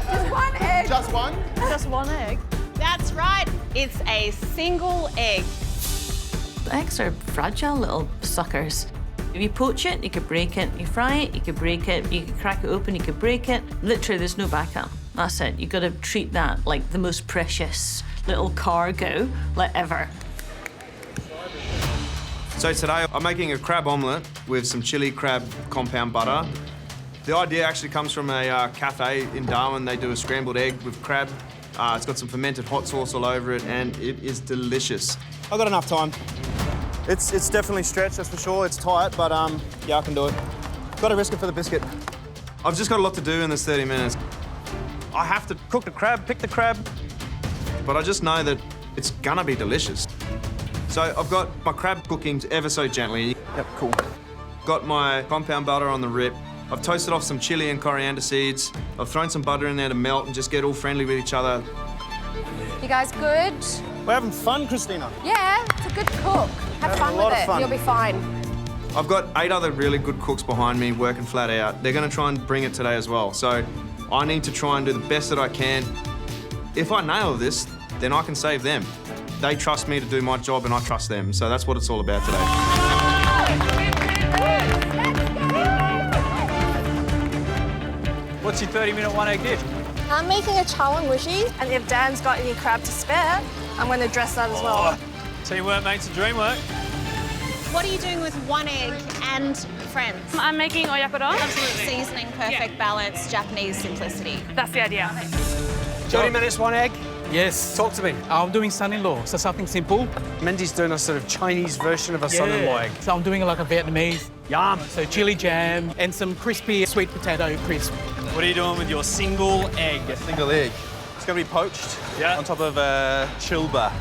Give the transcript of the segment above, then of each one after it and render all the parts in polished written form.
Just one egg. Just one? Just one egg. That's right. It's a single egg. Eggs are fragile little suckers. If you poach it, you could break it. You fry it, you could break it. You could crack it open, you could break it. Literally, there's no backup. That's it. You've got to treat that like the most precious little cargo like ever. So today I'm making a crab omelette with some chili crab compound butter. The idea actually comes from a cafe in Darwin. They do a scrambled egg with crab. It's got some fermented hot sauce all over it, and it is delicious. I've got enough time. It's definitely stretched, that's for sure. It's tight, but yeah, I can do it. Got to risk it for the biscuit. I've just got a lot to do in this 30 minutes. I have to cook the crab, pick the crab, but I just know that it's gonna be delicious. So I've got my crab cooking ever so gently. Yep, cool. Got my compound butter on the rip. I've toasted off some chili and coriander seeds. I've thrown some butter in there to melt and just get all friendly with each other. You guys good? We're having fun, Christina. Yeah, it's a good cook. Have fun with it. You'll be fine. I've got 8 other really good cooks behind me working flat out. They're gonna try and bring it today as well. So I need to try and do the best that I can. If I nail this, then I can save them. They trust me to do my job and I trust them. So that's what it's all about today. What's your 30-minute one-egg dish? I'm making a chawangushi, and if Dan's got any crab to spare, I'm going to dress that as well. Teamwork makes the dream work. What are you doing with one egg and friends? I'm making oyakodon. Absolutely. Seasoning, perfect balance, Japanese simplicity. That's the idea. 30 minutes, one egg? Yes. Talk to me. I'm doing son-in-law, so something simple. Mindy's doing a sort of Chinese version of a son-in-law egg. So I'm doing like a Vietnamese. Yum. So chili jam and some crispy sweet potato crisp. What are you doing with your single egg? Single egg. It's going to be poached on top of chilba.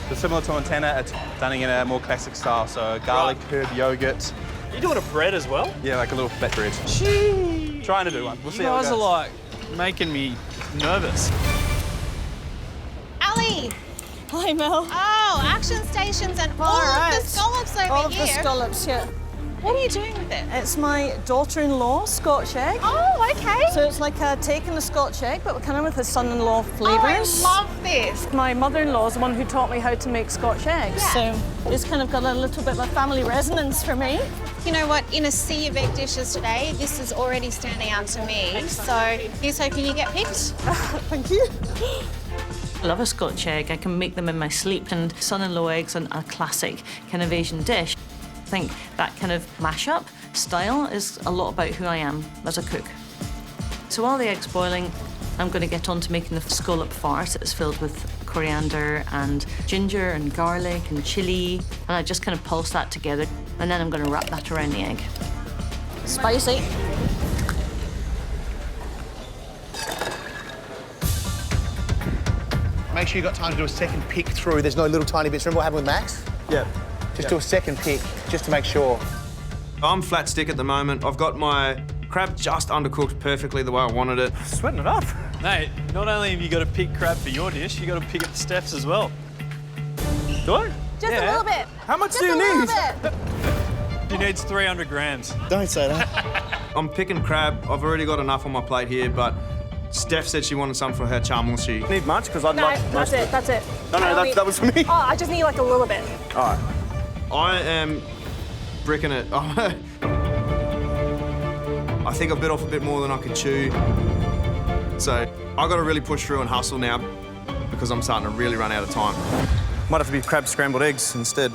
So similar to Montana, it's done in a more classic style. So garlic, herb, yogurt. Are you doing a bread as well? Yeah, like a little flat bread. Gee. Trying to do one. We'll see You how it guys goes. are like making me nervous. Ali! Hi, Mel. Oh, action stations and all right. of the scallops over All of here. the scallops, yeah. What are you doing with it? It's my daughter-in-law Scotch egg. Oh, okay. So it's like taking the Scotch egg, but kind of with the son-in-law flavours. Oh, I love this. My mother-in-law is the one who taught me how to make Scotch eggs. Yeah. So it's kind of got a little bit of a family resonance for me. You know what? In a sea of egg dishes today, this is already standing out to me. So here's hoping you get picked. Thank you. I love a Scotch egg. I can make them in my sleep, and son-in-law eggs are a classic kind of Asian dish. I think that kind of mash-up style is a lot about who I am as a cook. So while the egg's boiling, I'm going to get on to making the scallop farce. It's filled with coriander and ginger and garlic and chili, and I just kind of pulse that together, and then I'm going to wrap that around the egg. Spicy. Make sure you've got time to do a second pick through. There's no little tiny bits. Remember what happened with Max? Yeah. Just do a second pick, just to make sure. I'm flat stick at the moment. I've got my crab just undercooked perfectly the way I wanted it. Sweating it up. Mate, not only have you got to pick crab for your dish, you got to pick up Steph's as well. Do I? Just a little bit. How much Just do you a need? little bit. She needs 300 grams. Don't say that. I'm picking crab. I've already got enough on my plate here, but Steph said she wanted some for her chawangushi. Need much? Because I'd No, like that's it, that's it. No, that was for me. Oh, I just need like a little bit. All right. I am bricking it. I think I bit off a bit more than I could chew. So I've got to really push through and hustle now because I'm starting to really run out of time. Might have to be crab scrambled eggs instead.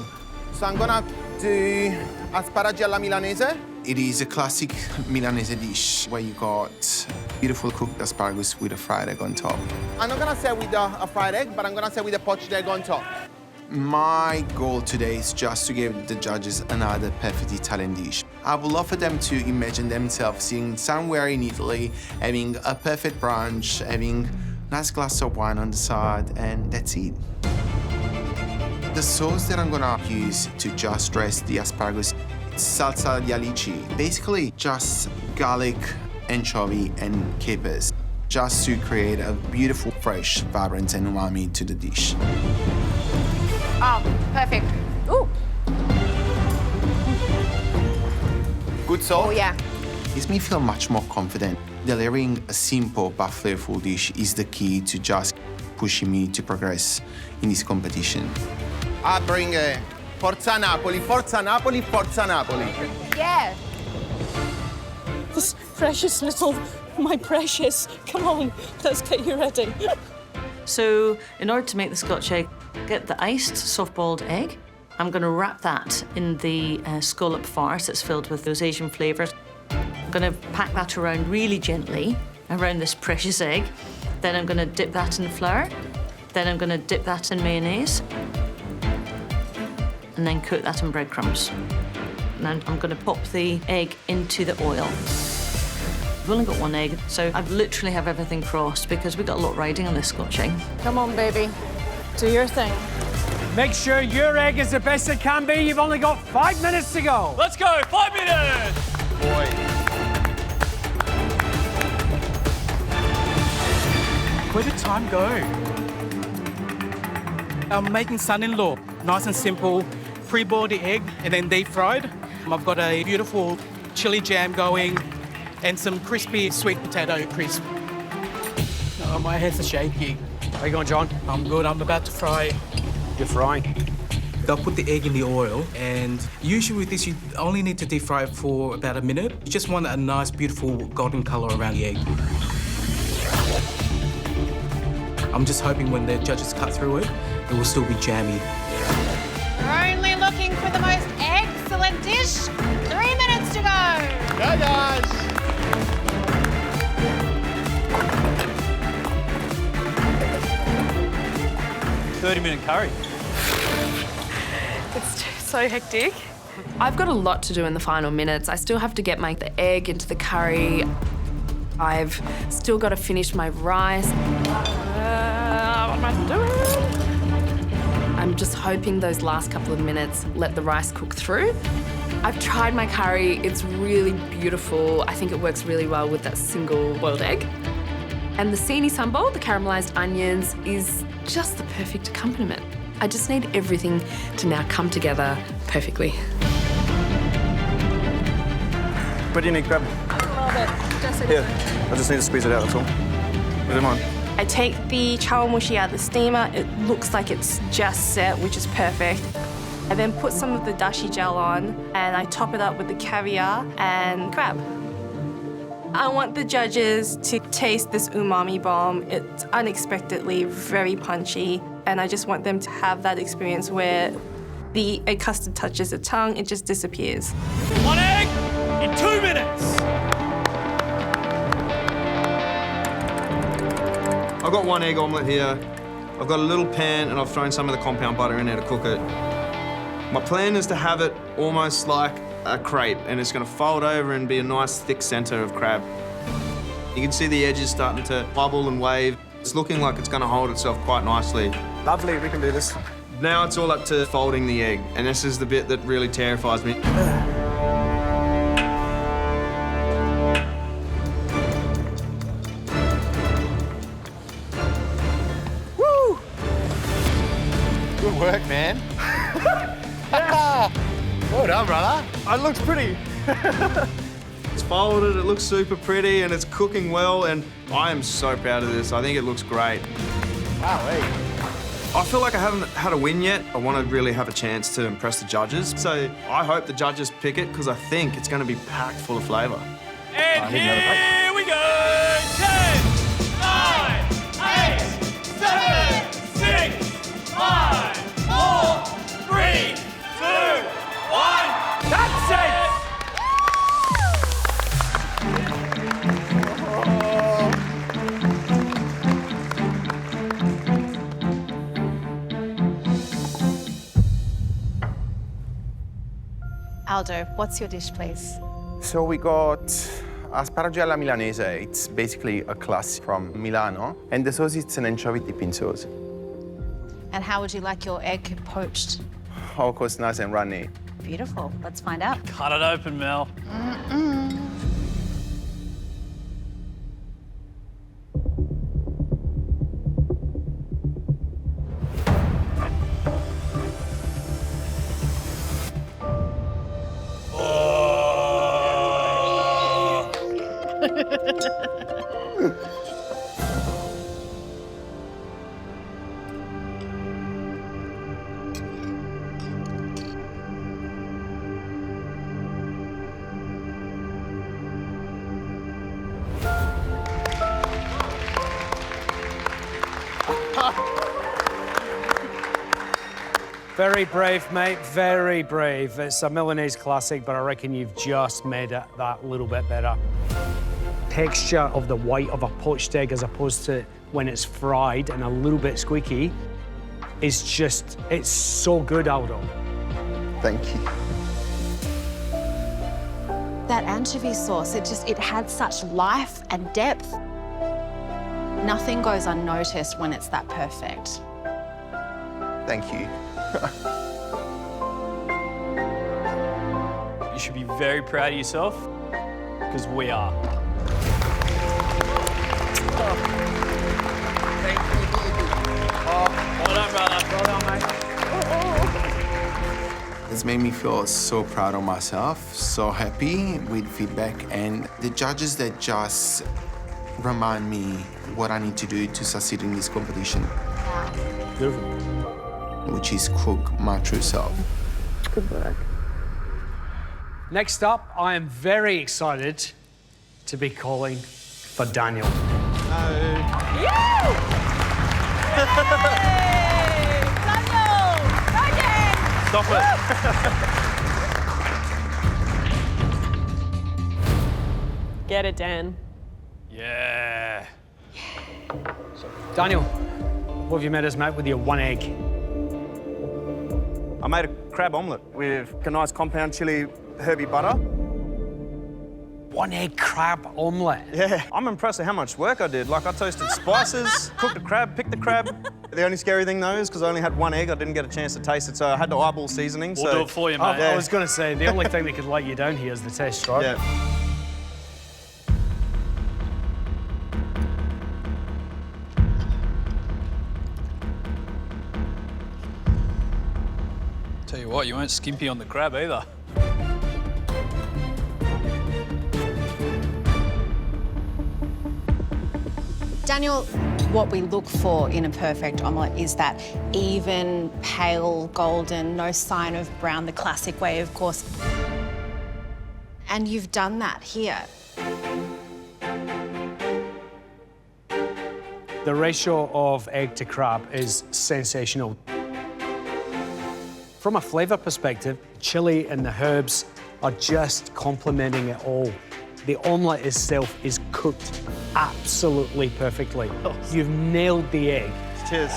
So I'm gonna do asparagi alla milanese. It is a classic Milanese dish where you got beautiful cooked asparagus with a fried egg on top. I'm not gonna say with a fried egg, but I'm gonna say with a poached egg on top. My goal today is just to give the judges another perfect Italian dish. I would love for them to imagine themselves sitting somewhere in Italy, having a perfect brunch, having a nice glass of wine on the side, and that's it. The sauce that I'm gonna use to just dress the asparagus, it's salsa di alici. Basically, just garlic, anchovy, and capers, just to create a beautiful, fresh, vibrant, and umami to the dish. Oh, perfect. Ooh. Good salt? Oh, yeah. Gives me feel much more confident. Delivering a simple but flavorful dish is the key to just pushing me to progress in this competition. I bring Forza Napoli, Forza Napoli, Forza Napoli. Yeah. This precious little, my precious. Come on, let's get you ready. So in order to make the Scotch egg, get the iced soft-boiled egg. I'm going to wrap that in the scallop farce that's filled with those Asian flavours. I'm going to pack that around really gently around this precious egg. Then I'm going to dip that in flour. Then I'm going to dip that in mayonnaise. And then coat that in breadcrumbs. And then I'm going to pop the egg into the oil. I've only got one egg, so I literally have everything crossed because we've got a lot riding on this Scotch egg. Come on, baby. Do your thing. Make sure your egg is the best it can be. You've only got 5 minutes to go. Let's go, 5 minutes! Boy. Where did time go? I'm making son-in-law. Nice and simple. Pre-boiled the egg and then deep fried. I've got a beautiful chili jam going and some crispy sweet potato crisp. Oh, my hands are shaky. How you going, John? I'm good. I'm about to fry. You're frying. They'll put the egg in the oil, and usually with this, you only need to deep fry it for about a minute. You just want a nice, beautiful golden colour around the egg. I'm just hoping when the judges cut through it, it will still be jammy. We're only looking for the most excellent dish. 3 minutes to go. Go, guys. Minute curry. It's so hectic. I've got a lot to do in the final minutes. I still have to get the egg into the curry. I've still got to finish my rice. What am I doing? I'm just hoping those last couple of minutes let the rice cook through. I've tried my curry. It's really beautiful. I think it works really well with that single boiled egg. And the sini sambal, the caramelised onions, is just the perfect accompaniment. I just need everything to now come together perfectly. What do you need, Crab? I love it. Just Here, I just need to squeeze it out, that's all. Put it on. I take the chawanmushi out of the steamer. It looks like it's just set, which is perfect. I then put some of the dashi gel on and I top it up with the caviar and crab. I want the judges to taste this umami bomb. It's unexpectedly very punchy, and I just want them to have that experience where the egg custard touches the tongue, it just disappears. 1 egg in 2 minutes. I've got 1 egg omelette here. I've got a little pan and I've thrown some of the compound butter in there to cook it. My plan is to have it almost like a crepe, and it's going to fold over and be a nice thick centre of crab. You can see the edges starting to bubble and wave. It's looking like it's going to hold itself quite nicely. Lovely, we can do this. Now it's all up to folding the egg, and this is the bit that really terrifies me. Woo! Good work, man. Well done, brother. It looks pretty. It's folded, it looks super pretty, and it's cooking well, and I am so proud of this. I think it looks great. Wow, hey. I feel like I haven't had a win yet. I want to really have a chance to impress the judges. So I hope the judges pick it, because I think it's going to be packed full of flavour. And here we go! 10, 9, 8, 7, 6, 5, 4, 3, 2, 1. That's it! Aldo, what's your dish, please? So we got asparagi alla milanese. It's basically a classic from Milano. And the sauce is an anchovy dipping sauce. And how would you like your egg poached? Of course, nice and runny. Beautiful. Let's find out. Cut it open, Mel. Very brave, mate, very brave. It's a Milanese classic, but I reckon you've just made it that little bit better. Texture of the white of a poached egg as opposed to when it's fried and a little bit squeaky is just, it's so good, Aldo. Thank you. That anchovy sauce, it had such life and depth. Nothing goes unnoticed when it's that perfect. Thank you. You should be very proud of yourself, because we are. Thank you. Well done, brother. Well done, mate. It's made me feel so proud of myself, so happy with feedback, and the judges that just remind me what I need to do to succeed in this competition. Beautiful. Which is cook my true self. Good work. Next up, I am very excited to be calling for Daniel. Stop it. Get it, Dan. Yeah. Daniel, what have you made us, mate, with your one egg? I made a crab omelette with a nice compound chili herby butter. One egg crab omelette? Yeah, I'm impressed at how much work I did. Like, I toasted spices, cooked the crab, picked the crab. The only scary thing, though, is because I only had one egg, I didn't get a chance to taste it, so I had to eyeball seasoning. We'll do it for you, mate. I was going to say, the only thing that could let you down here is the taste, right? Yeah. Tell you what, you weren't skimpy on the crab either. Daniel, what we look for in a perfect omelette is that even, pale, golden, no sign of brown, the classic way, of course. And you've done that here. The ratio of egg to crab is sensational. From a flavour perspective, chili and the herbs are just complementing it all. The omelette itself is cooked absolutely perfectly. You've nailed the egg. Cheers.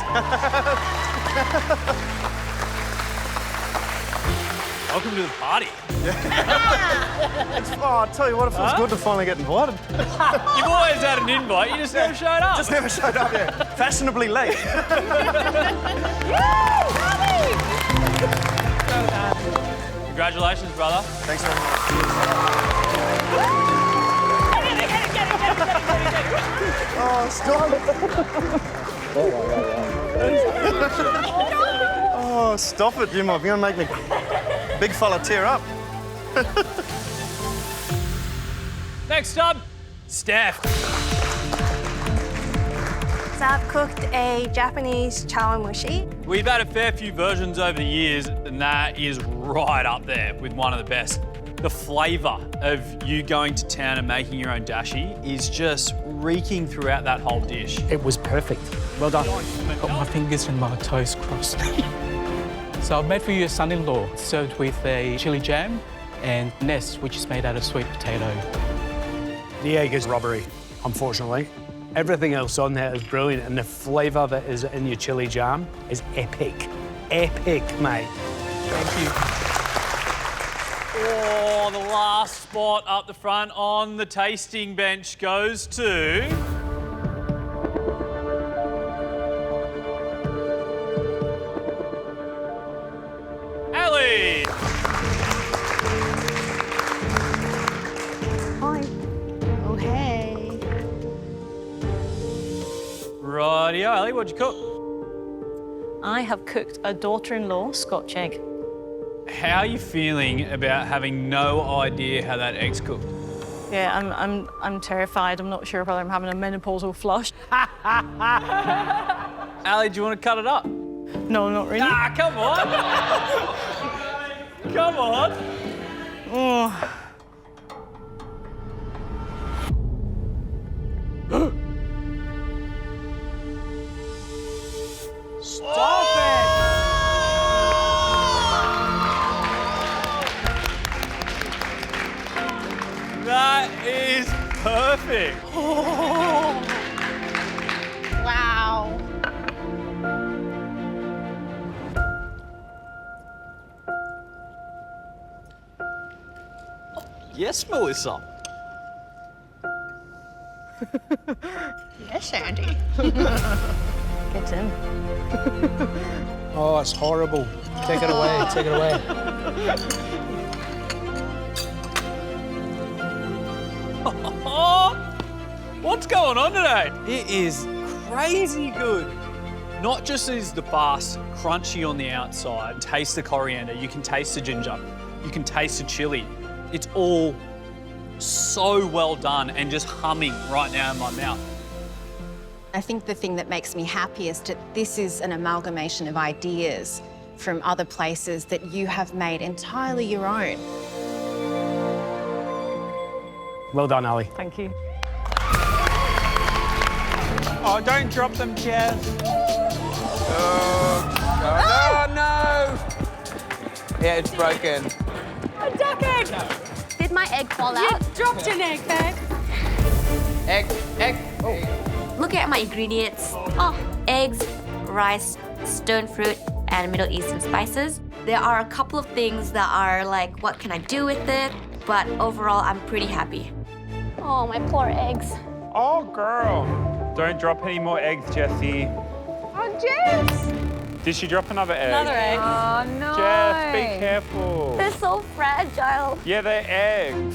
Welcome to the party. Oh, I tell you what, it feels good to finally get invited. You've always had an invite, you just never showed up. Just never showed up, yeah. Fashionably late. Congratulations, brother. Thanks very much. Oh, stop. Oh, stop it, Jim. You're going to make me big fella tear up. Next up, Steph. So I've cooked a Japanese chawanmushi. We've had a fair few versions over the years, and that is right up there with one of the best. The flavour of you going to town and making your own dashi is just reeking throughout that whole dish. It was perfect. Well done. Got my fingers and my toes crossed. So I've made for you a son-in-law, served with a chili jam and nest, which is made out of sweet potato. The egg is rubbery, unfortunately. Everything else on there is brilliant, and the flavour that is in your chili jam is epic. Epic, mate. Thank you. Oh, the last spot up the front on the tasting bench goes to... Ali! Hi. Oh, hey. Rightio, Ali, what'd you cook? I have cooked a daughter-in-law Scotch egg. How are you feeling about having no idea how that egg's cooked? Yeah, I'm terrified. I'm not sure whether I'm having a menopausal flush. Ali, do you want to cut it up? No, not really. Ah, come on! Come on! Oh. Stop it! That is perfect. Wow. Yes, Melissa. Yes, Andy. Get in. Oh, it's horrible. Take it away, take it away. What's going on today? It is crazy good. Not just is the bast crunchy on the outside, taste the coriander, you can taste the ginger, you can taste the chili. It's all so well done and just humming right now in my mouth. I think the thing that makes me happiest is that this is an amalgamation of ideas from other places that you have made entirely your own. Well done, Ali. Thank you. Oh, don't drop them, Jess. Oh, no! Yeah, it's broken. I'm ducking! Did my egg fall out? You dropped an egg, babe. Egg. Oh. Look at my ingredients. Oh, eggs, rice, stone fruit, and Middle Eastern spices. There are a couple of things that are like, what can I do with it? But overall, I'm pretty happy. Oh, my poor eggs. Oh, girl. Don't drop any more eggs, Jessie. Oh, Jess! Did she drop another egg? Another egg. Oh, no. Jess, be careful. They're so fragile. Yeah, they're eggs.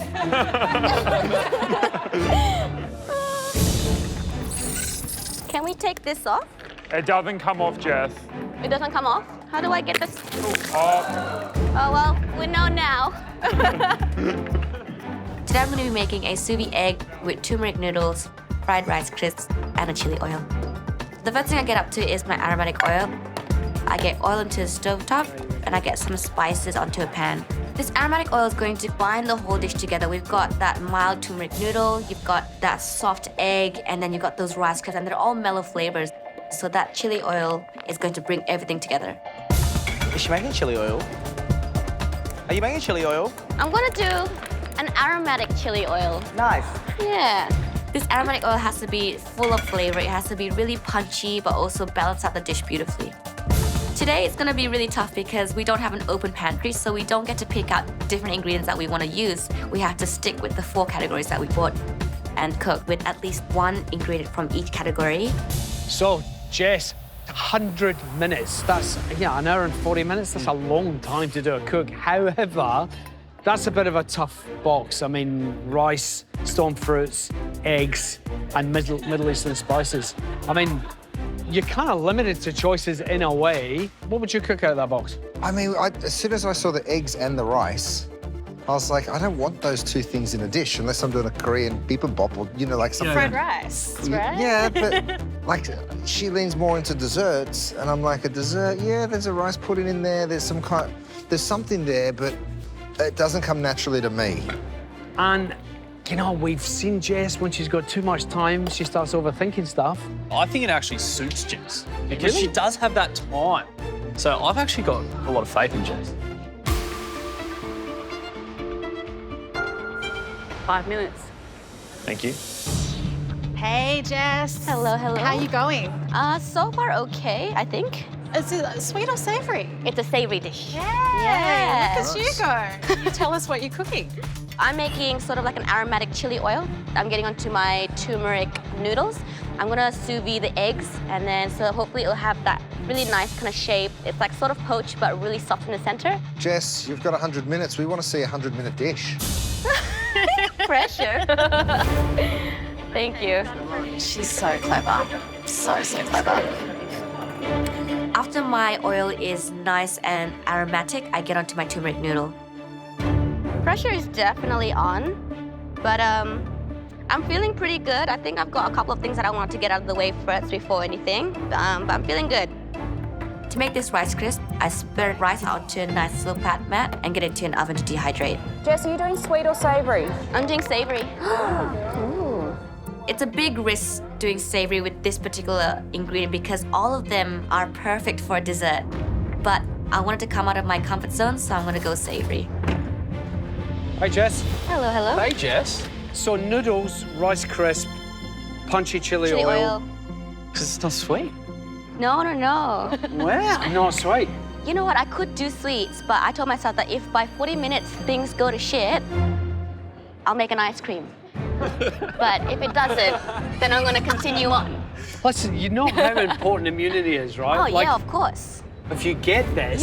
Can we take this off? It doesn't come off, Jess. It doesn't come off? How do I get this? Oh. Oh, well, we know now. Today I'm going to be making a sous vide egg with turmeric noodles, fried rice crisps, and a chili oil. The first thing I get up to is my aromatic oil. I get oil into the stovetop, and I get some spices onto a pan. This aromatic oil is going to bind the whole dish together. We've got that mild turmeric noodle, you've got that soft egg, and then you've got those rice crisps, and they're all mellow flavors. So that chili oil is going to bring everything together. Is she making chili oil? Are you making chili oil? I'm gonna do an aromatic chili oil. Nice. Yeah. This aromatic oil has to be full of flavor. It has to be really punchy, but also balance out the dish beautifully. Today, it's gonna be really tough because we don't have an open pantry, so we don't get to pick out different ingredients that we wanna use. We have to stick with the 4 categories that we bought and cook with at least 1 ingredient from each category. So, Jess, 100 minutes. That's, an hour and 40 minutes. That's a long time to do a cook. However, that's a bit of a tough box. I mean, rice, stone fruits, eggs, and Middle Eastern spices. I mean, you're kind of limited to choices in a way. What would you cook out of that box? I mean, as soon as I saw the eggs and the rice, I was like, I don't want those 2 things in a dish unless I'm doing a Korean bibimbap or, like something. Fried rice, right? Yeah, but like she leans more into desserts, and I'm like, a dessert? Yeah, there's a rice pudding in there. There's something there, but it doesn't come naturally to me. And, we've seen Jess when she's got too much time, she starts overthinking stuff. I think it actually suits Jess because she does have that time. So I've actually got a lot of faith in Jess. 5 minutes. Thank you. Hey, Jess. Hello, hello. How are you going? So far okay, I think. Is it sweet or savoury? It's a savoury dish. Yeah. Look at you go. You tell us what you're cooking. I'm making sort of like an aromatic chili oil. I'm getting onto my turmeric noodles. I'm gonna sous vide the eggs, and then so hopefully it'll have that really nice kind of shape. It's like sort of poached, but really soft in the center. Jess, you've got 100 minutes. We want to see a 100-minute dish. Pressure. Thank you. She's so clever. So clever. After my oil is nice and aromatic, I get onto my turmeric noodle. Pressure is definitely on. But I'm feeling pretty good. I think I've got a couple of things that I want to get out of the way first before anything, but I'm feeling good. To make this rice crisp, I spread rice out to a nice little pat mat and get it to an oven to dehydrate. Jess, are you doing sweet or savoury? I'm doing savoury. It's a big risk doing savoury with this particular ingredient because all of them are perfect for dessert. But I wanted to come out of my comfort zone, so I'm gonna go savoury. Hi, Jess. Hello, hello. Hey, Jess. So noodles, rice crisp, punchy chili oil. Because it's not sweet. No, no, no. Wow. Not sweet. You know what? I could do sweets, but I told myself that if by 40 minutes things go to shit, I'll make an ice cream. But if it doesn't, then I'm going to continue on. Listen, you know how important immunity is, right? Oh, yeah, of course. If you get this,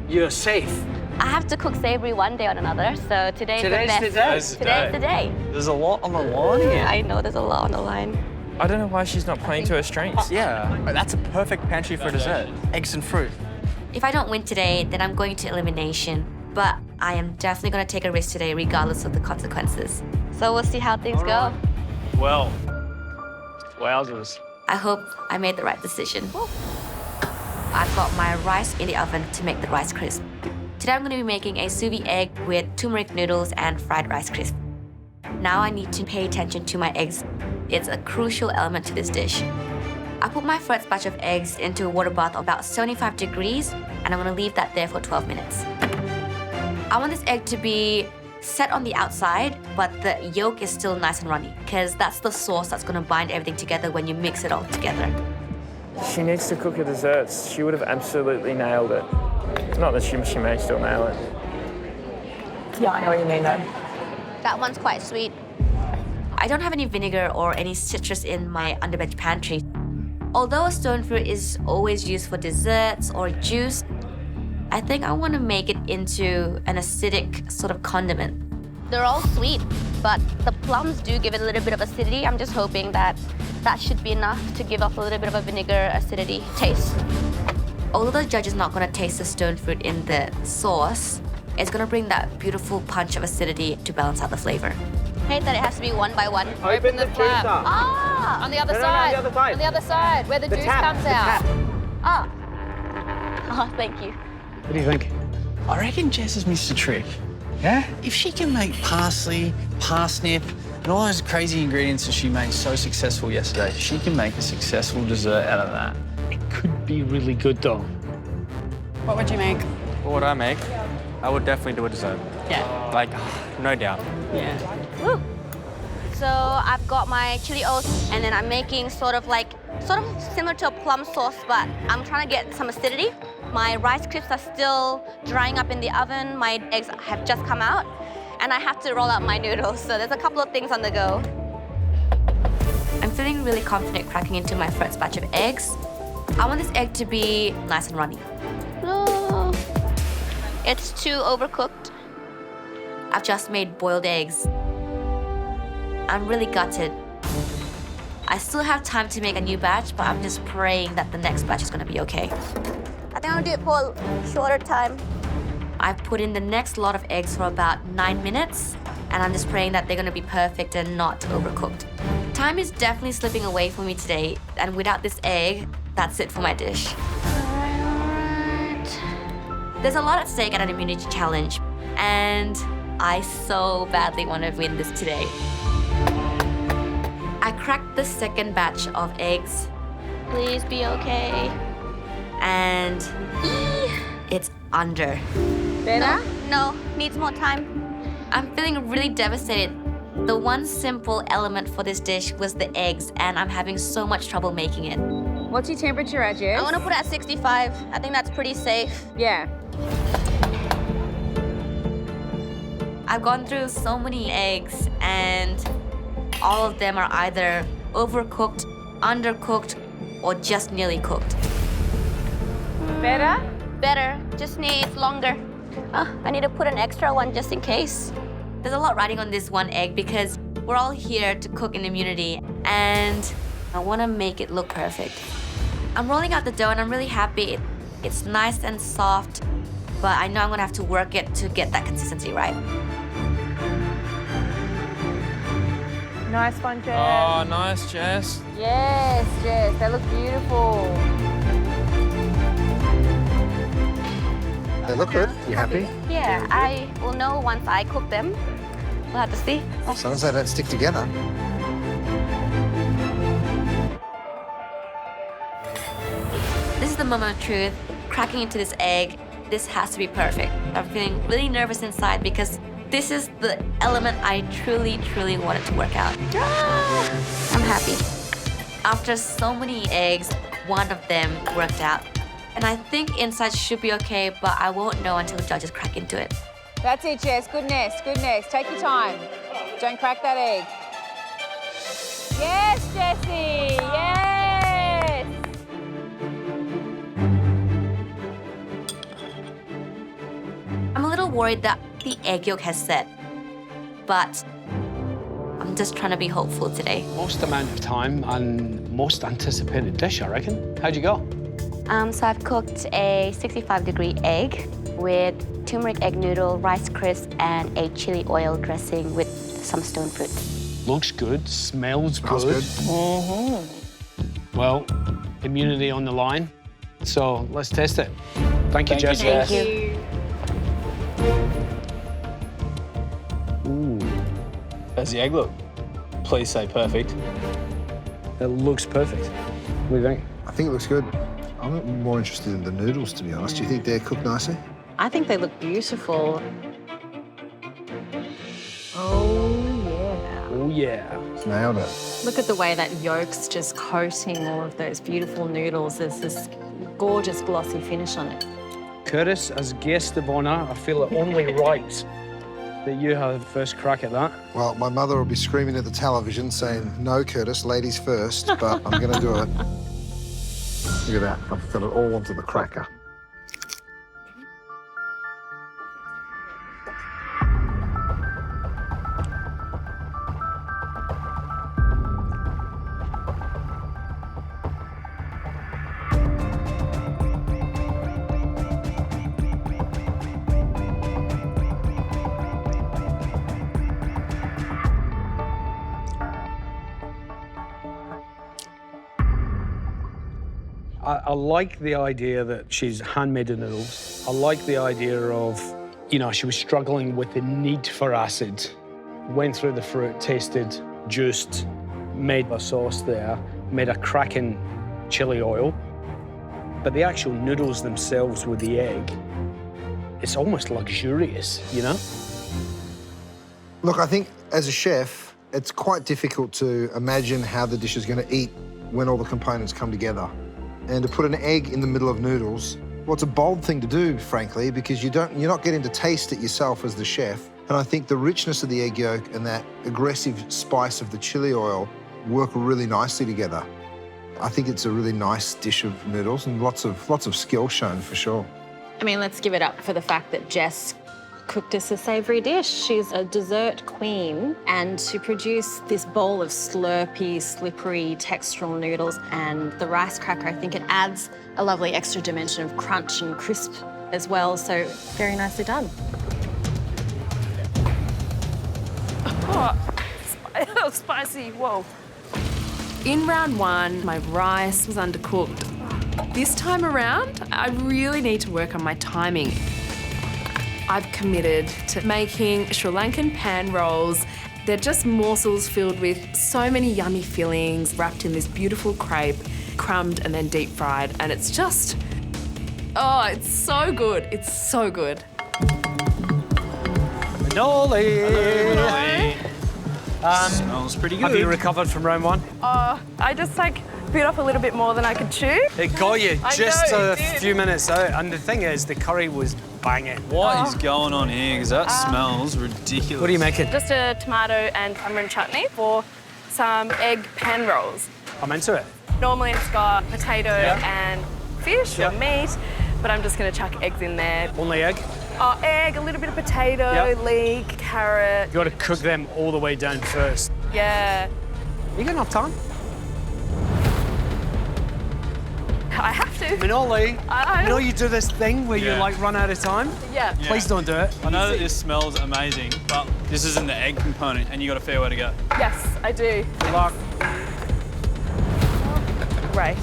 you're safe. I have to cook savoury one day or another, so today's the best. Today's the day. There's a lot on the line here. I know there's a lot on the line. I don't know why she's not playing to her strengths. Yeah, that's a perfect pantry for dessert. Eggs and fruit. If I don't win today, then I'm going to elimination. But I am definitely going to take a risk today, regardless of the consequences. So we'll see how things go. Well, wowzers. I hope I made the right decision. I've got my rice in the oven to make the rice crisp. Today I'm going to be making a sous vide egg with turmeric noodles and fried rice crisp. Now I need to pay attention to my eggs. It's a crucial element to this dish. I put my first batch of eggs into a water bath of about 75 degrees, and I'm going to leave that there for 12 minutes. I want this egg to be set on the outside, but the yolk is still nice and runny, because that's the sauce that's going to bind everything together when you mix it all together. She needs to cook her desserts. She would have absolutely nailed it. Not that she may still nail it. Yeah, I know what you mean, though. That one's quite sweet. I don't have any vinegar or any citrus in my underbench pantry. Although a stone fruit is always used for desserts or juice, I think I want to make it into an acidic sort of condiment. They're all sweet, but the plums do give it a little bit of acidity. I'm just hoping that that should be enough to give off a little bit of a vinegar acidity taste. Although the judge is not going to taste the stone fruit in the sauce, it's going to bring that beautiful punch of acidity to balance out the flavor. I hate that it has to be one by one. Open the flap. Ah! On the other No, side. the other side. On the other side, where the juice tap, comes the out. tap. Ah. Oh, thank you. What do you think? I reckon Jess has missed a trick. Yeah? If she can make parsley, parsnip, and all those crazy ingredients that she made so successful yesterday, she can make a successful dessert out of that. It could be really good, though. What would you make? What would I make? I would definitely do a dessert. Yeah. Like, no doubt. Yeah. Woo. So I've got my chili oats, and then I'm making sort of similar to a plum sauce, but I'm trying to get some acidity. My rice crisps are still drying up in the oven. My eggs have just come out, and I have to roll out my noodles. So there's a couple of things on the go. I'm feeling really confident cracking into my first batch of eggs. I want this egg to be nice and runny. No, it's too overcooked. I've just made boiled eggs. I'm really gutted. I still have time to make a new batch, but I'm just praying that the next batch is going to be okay. I think I'll do it for a shorter time. I've put in the next lot of eggs for about 9 minutes, and I'm just praying that they're going to be perfect and not overcooked. Time is definitely slipping away from me today, and without this egg, that's it for my dish. There's a lot at stake at an immunity challenge, and I so badly want to win this today. I cracked the second batch of eggs. Please be okay. And it's under. Better? No, needs more time. I'm feeling really devastated. The one simple element for this dish was the eggs, and I'm having so much trouble making it. What's your temperature at, Jess? I want to put it at 65. I think that's pretty safe. Yeah. I've gone through so many eggs, and all of them are either overcooked, undercooked, or just nearly cooked. Better? Better, just needs longer. I need to put an extra one just in case. There's a lot riding on this one egg because we're all here to cook in immunity, and I want to make it look perfect. I'm rolling out the dough, and I'm really happy. It's nice and soft, but I know I'm going to have to work it to get that consistency right. Nice one, Jess. Oh, nice, Jess. Yes, Jess, they look beautiful. They look good. You happy? Yeah, I will know once I cook them. We'll have to see. As long as they don't stick together. This is the moment of truth. Cracking into this egg, this has to be perfect. I'm feeling really nervous inside because this is the element I truly, truly wanted to work out. I'm happy. After so many eggs, one of them worked out. And I think inside should be okay, but I won't know until the judges crack into it. That's it, Jess. Goodness, goodness. Take your time. Don't crack that egg. Yes, Jessie. Yes. I'm a little worried that the egg yolk has set, but I'm just trying to be hopeful today. Most amount of time and most anticipated dish, I reckon. How'd you go? So I've cooked a 65-degree egg with turmeric egg noodle, rice crisp, and a chili oil dressing with some stone fruit. Looks good, smells good. Mm-hmm. Well, immunity on the line, so let's test it. Thank you, Jess. Thank you. Ooh. How's the egg look? Please say perfect. It looks perfect. What do you think? I think it looks good. I'm more interested in the noodles, to be honest. Do you think they're cooked nicely? I think they look beautiful. Oh, yeah. Oh, yeah. Nailed it. Look at the way that yolk's just coating all of those beautiful noodles. There's this gorgeous glossy finish on it. Curtis, as guest of honour, I feel it only right that you have first crack at that. Well, my mother will be screaming at the television saying, no, Curtis, ladies first, but I'm going to do it. Look at that. I've got it all onto the cracker. I like the idea that she's handmade the noodles. I like the idea of, you know, she was struggling with the need for acid. Went through the fruit, tasted, juiced, made a sauce there, made a cracking chili oil. But the actual noodles themselves with the egg, it's almost luxurious, you know? Look, I think as a chef, it's quite difficult to imagine how the dish is going to eat when all the components come together. And to put an egg in the middle of noodles, well, it's a bold thing to do, frankly, because you're not getting to taste it yourself as the chef. And I think the richness of the egg yolk and that aggressive spice of the chili oil work really nicely together. I think it's a really nice dish of noodles and lots of skill shown for sure. I mean, let's give it up for the fact that Jess cooked us a savoury dish. She's a dessert queen, and to produce this bowl of slurpy, slippery, textural noodles and the rice cracker, I think it adds a lovely extra dimension of crunch and crisp as well, so very nicely done. Oh, spicy, whoa. In round one, my rice was undercooked. This time around, I really need to work on my timing. I've committed to making Sri Lankan pan rolls. They're just morsels filled with so many yummy fillings, wrapped in this beautiful crepe, crumbed and then deep fried. And it's just, oh, it's so good. It's so good. Manoli! Smells pretty good. Have you recovered from round one? I just bit off a little bit more than I could chew. It got you I just know, a it did. few minutes out. And the thing is, the curry was banging. What is going on here? Because that smells ridiculous. What are you making? Just a tomato and tamarind chutney for some egg pan rolls. I'm into it. Normally it's got potato and fish or meat, but I'm just going to chuck eggs in there. Only egg? Egg, a little bit of potato, leek, carrot. You got to cook them all the way down first. Yeah. You got enough time? I have to. Manoli, I you know you do this thing where you Yeah. like run out of time? Yeah. Please don't do it. I know that this smells amazing, but this isn't the egg component, and you got a fair way to go. Yes, I do. Good luck. Great.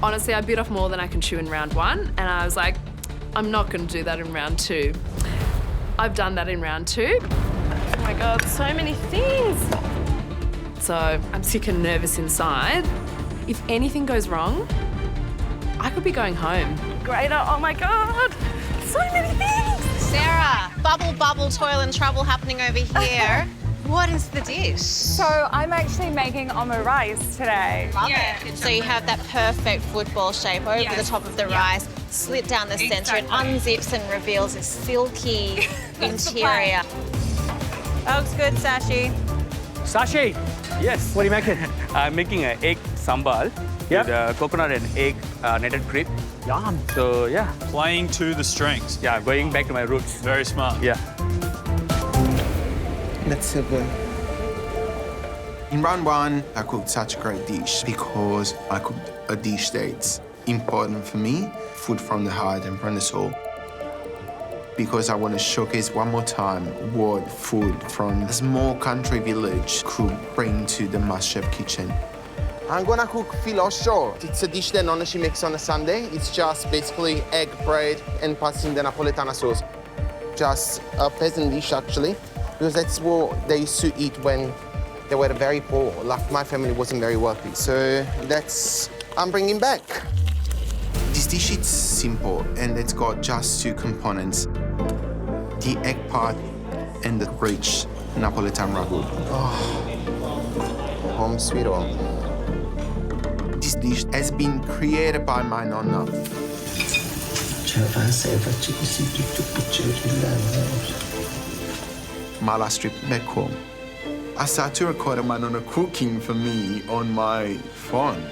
Honestly, I bit off more than I can chew in round 1, and I was like, I'm not going to do that in round 2. I've done that in round 2. Oh my God, so many things. So I'm sick and nervous inside. If anything goes wrong, I could be going home. Greater, oh my God. So many things. Sarah, bubble, toil and trouble happening over here. What is the dish? So I'm actually making omelette rice today. Love it. So you have that perfect football shape over the top of the rice, slit down the centre, it unzips and reveals a silky interior. That looks good, Sashi. Sashi, Yes. what are you making? I'm making an egg sambal Yep. with coconut and egg netted cream. Yum. So yeah, Playing to the strengths. yeah, going back to my roots. Very smart. Yeah. That's so good. In round 1, I cooked such a great dish because I cooked a dish that's important for me, food from the heart and from the soul. Because I want to showcase one more time what food from a small country village could bring to the MasterChef kitchen. I'm gonna cook filoscio. It's a dish that Nonna she makes on a Sunday. It's just basically egg, bread, and pasta in the Napoletana sauce. Just a peasant dish, actually, because that's what they used to eat when they were very poor. Like, my family wasn't very wealthy. So that's, I'm bringing back. This dish is simple, and it's got just 2 components. The egg part and the rich Napolitan ragu. Oh, home sweet home. This dish has been created by my nonna. My last trip back home, I started to record my nonna cooking for me on my phone.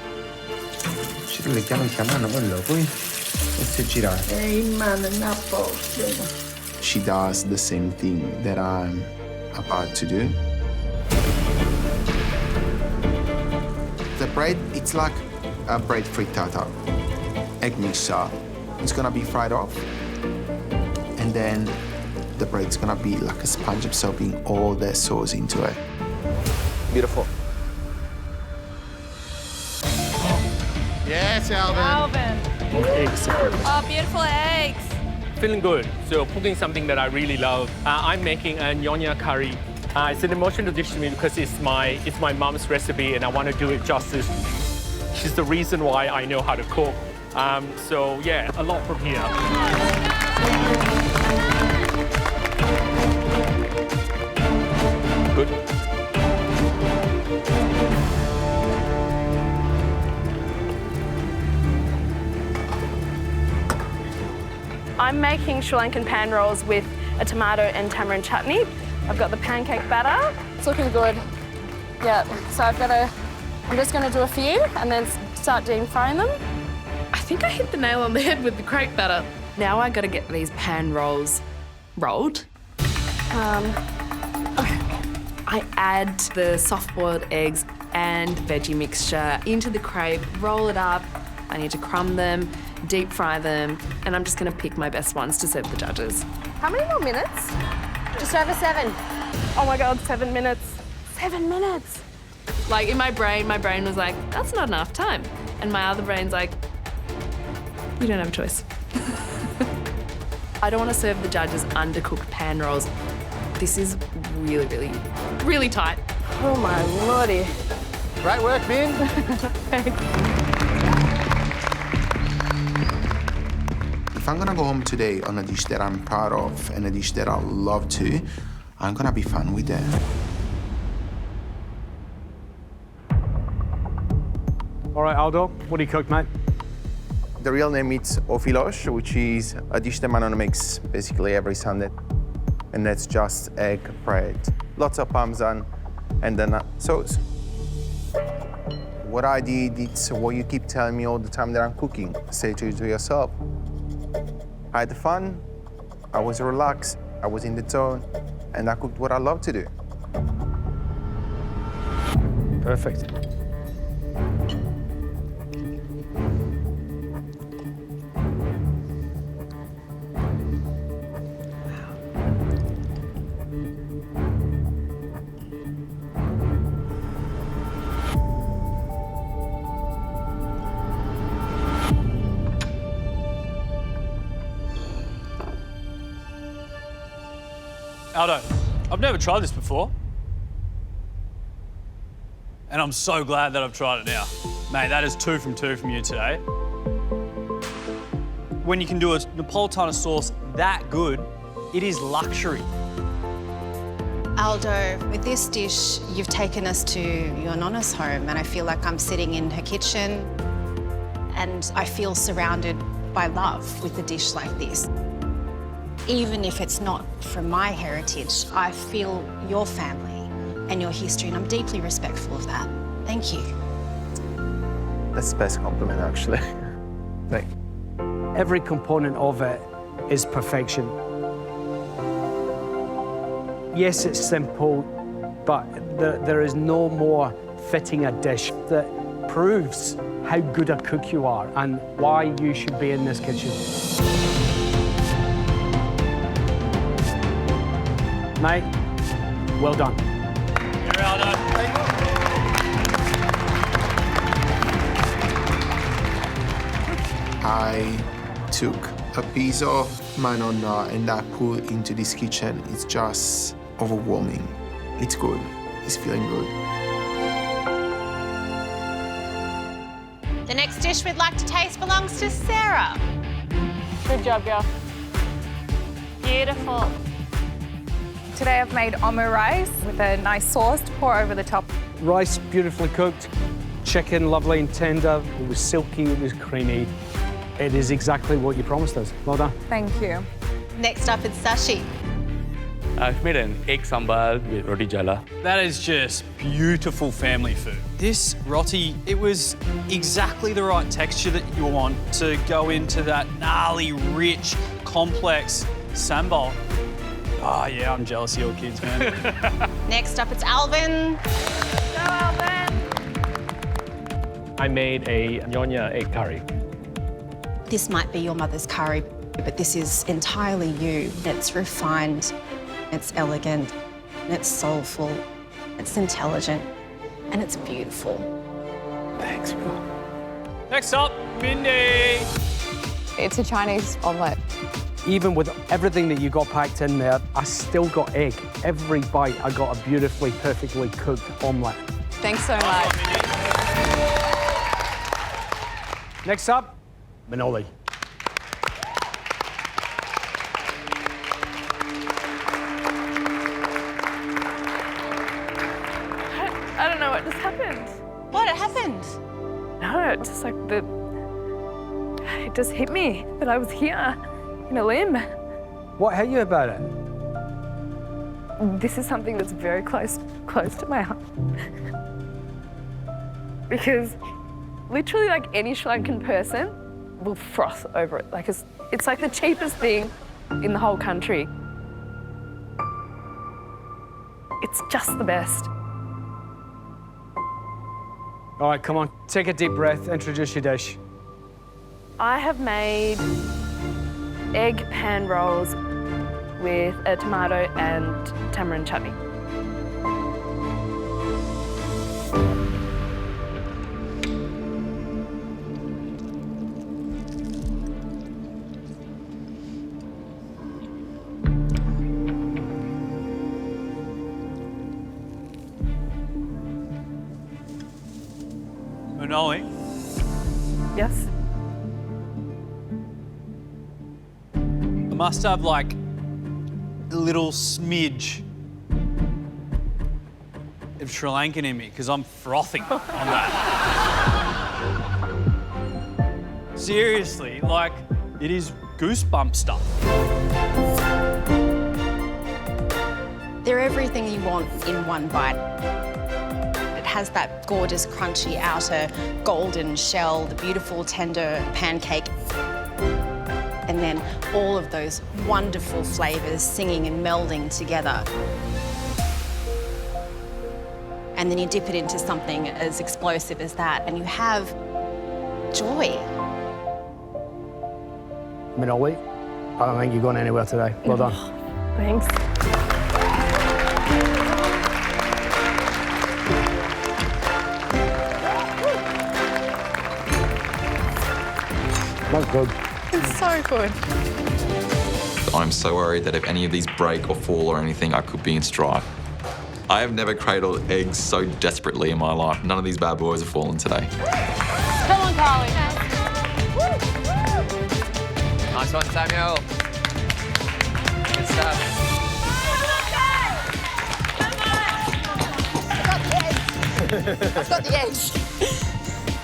She does the same thing that I'm about to do. The bread, it's like a bread frittata, egg mixture. It's gonna be fried off, and then the bread's gonna be like a sponge absorbing all the sauce into it. Beautiful. Yes, Alvin. Oh, beautiful eggs. Feeling good. So cooking something that I really love. I'm making a nyonya curry. It's an emotional dish to me because it's my mom's recipe and I want to do it justice. She's the reason why I know how to cook. So yeah, a lot from here. Good. I'm making Sri Lankan pan rolls with a tomato and tamarind chutney. I've got the pancake batter. It's looking good. Yeah, so I'm just gonna do a few and then start deep frying them. I think I hit the nail on the head with the crepe batter. Now I gotta get these pan rolls rolled. I add the soft-boiled eggs and veggie mixture into the crepe, roll it up. I need to crumb them, deep fry them, and I'm just gonna pick my best ones to serve the judges. How many more minutes? Just over 7. Oh my God, 7 minutes. 7 minutes. Like in my brain was like, that's not enough time. And my other brain's like, we don't have a choice. I don't want to serve the judges undercooked pan rolls. This is really, really, really tight. Oh my lordy. Great work, Min. If I'm gonna go home today on a dish that I'm proud of and a dish that I love to, I'm gonna be fun with it. All right, Aldo, what do you cook, mate? The real name is ofilosh, which is a dish that my nonna makes basically every Sunday. And that's just egg, bread, lots of parmesan, and then sauce. What I did, it's what you keep telling me all the time that I'm cooking. Say to yourself. I had fun, I was relaxed, I was in the zone, and I cooked what I love to do. Perfect. Aldo, I've never tried this before. And I'm so glad that I've tried it now. Mate, that is 2 from 2 from you today. When you can do a Napolitana sauce that good, it is luxury. Aldo, with this dish, you've taken us to your nonna's home, and I feel like I'm sitting in her kitchen and I feel surrounded by love with a dish like this. Even if it's not from my heritage, I feel your family and your history, and I'm deeply respectful of that. Thank you. That's the best compliment, actually. Thank you. Every component of it is perfection. Yes, it's simple, but there is no more fitting a dish that proves how good a cook you are and why you should be in this kitchen. Mate, well done. You're well done. I took a piece of my nonna and I put into this kitchen. It's just overwhelming. It's good. It's feeling good. The next dish we'd like to taste belongs to Sarah. Good job, girl. Beautiful. Today I've made omu rice with a nice sauce to pour over the top. Rice beautifully cooked, chicken lovely and tender, it was silky, it was creamy. It is exactly what you promised us. Well done. Thank you. Next up, it's Sashi. I've made an egg sambal with roti jala. That is just beautiful family food. This roti, it was exactly the right texture that you want to go into that gnarly, rich, complex sambal. Oh, yeah, I'm jealous of your kids, man. Next up, it's Alvin. Go, Alvin. I made a nyonya egg curry. This might be your mother's curry, but this is entirely you. It's refined, it's elegant, it's soulful, it's intelligent, and it's beautiful. Thanks, bro. Next up, Mindy. It's a Chinese omelette. Even with everything that you got packed in there, I still got egg. Every bite, I got a beautifully, perfectly cooked omelette. Thanks so much. Next up, Manoli. I don't know what just happened. What happened? No, it just like it just hit me that I was here in a limb. What hit you about it? This is something that's very close to my heart. Because literally like any Sri Lankan person will froth over it. Like it's like the cheapest thing in the whole country. It's just the best. All right, come on, take a deep breath, introduce your dish. I have made egg pan rolls with a tomato and tamarind chutney. Manoli. Yes? I must have like a little smidge of Sri Lankan in me because I'm frothing on that. Seriously, like it is goosebump stuff. They're everything you want in one bite. It has that gorgeous crunchy outer golden shell, the beautiful tender pancake, and then all of those wonderful flavours singing and melding together. And then you dip it into something as explosive as that, and you have joy. Manoli, I don't think you've gone anywhere today. Well done. Thanks. That's good. It's so good. I'm so worried that if any of these break or fall or anything, I could be in strife. I have never cradled eggs so desperately in my life. None of these bad boys have fallen today. Come on, Carly. Nice one, Samuel. Good stuff. I've got the eggs.